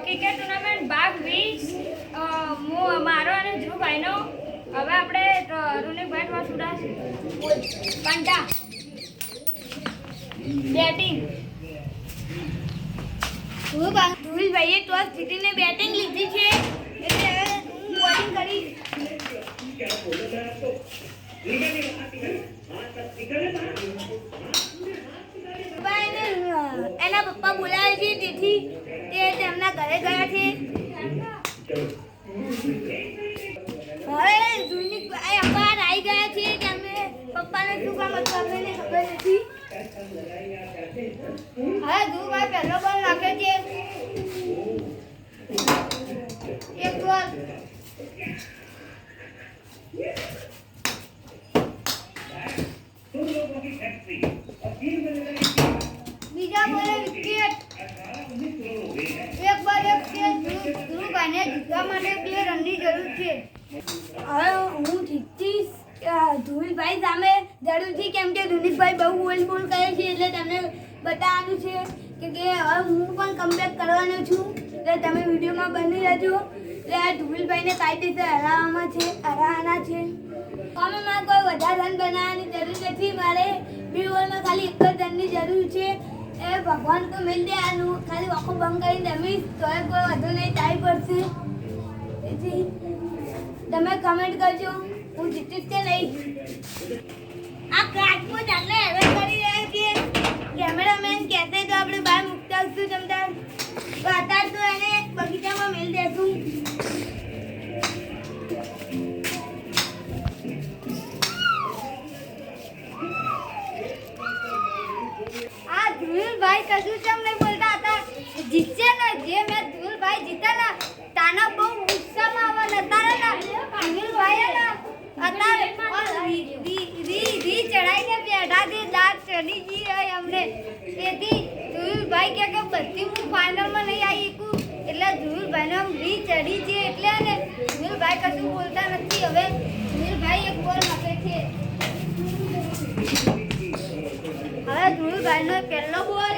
cricket tournament ભાગ 20 મારો અને ધ્રુવભાઈનો હવે આપણે રૂનિકભાઈ વાસુડા પંટા બેટિંગ ધ્રુવભાઈએ ટોસ જીતીને બેટિંગ લીધી છે એટલે હવે હું બોલિંગ કરીશ એના પપ્પા બોલાવે છે તેથી તે તેમના ઘરે ગયા છે હવે ધ્રુવભાઈ બહાર આવી ગયા છે કે અમે પપ્પાને શું કામ હતું આપણને ખબર નથી હવે ધ્રુવભાઈ પહેલો બોલ નાખે છે એક બોલ બીજા બોલે વિકેટ એક બોલ એક છે ધ્રુવભાઈને જીતવા માટે 2 રનની જરૂર છે હવે હું જીતીશ ધ્રુવભાઈ સામે જરૂરથી કેમ કે ધ્રુવભાઈ બહુ બોલ કરે છે એટલે તમને બતાવવાનું છે કે હવે હું પણ કમબેક કરવાનો છું એટલે તમે વિડીયોમાં બની રહેજો એટલે ધ્રુવભાઈને કાયદેસર હરાવવાના છે અમે મારે કોઈ વધારે રન બનાવવાની જરૂર નથી મારે 2 ઓવરમાં ખાલી 1 જ રનની જરૂર છે એ ભગવાન તો મિલ દે આનું ખાલી આંખો બંધ કરીને રમીશ તો કોઈ વધુ નહીં ચાલી પડશે તેથી તમે કમેન્ટ કરજો હું જીતીશ કે નહીં આ ક્રાચમાં ચાલે હવે કરી રહ્યા છીએ કેમેરામેન કહેશે તો આપણે બહાર મૂકતા આવશું જમતા વાતા તો એને બગીચામાં મેળ દેશું ધ્રુવભાઈ કશું કેમ નહીં બોલતા હતા જીતશે ને જે મેચ ધ્રુવભાઈ જીતા ને તાના બહુ ઉત્સાહમાં આવવા નતા ને ધ્રુવભાઈ ને અત્યારે રી ચડાઈને બેઠા છે દાંત ચડી ગઈ હોય અમને તેથી ધ્રુવભાઈ કે બધી હું ફાઇનલમાં નહીં આવી શકું એટલે ધ્રુવભાઈને રી ચડી છે એટલે ને ધ્રુવભાઈ કશું બોલતા નથી હવે ધ્રુવભાઈ એક બોલ નાખે છે હવે ધ્રુવભાઈનો પહેલો બોલ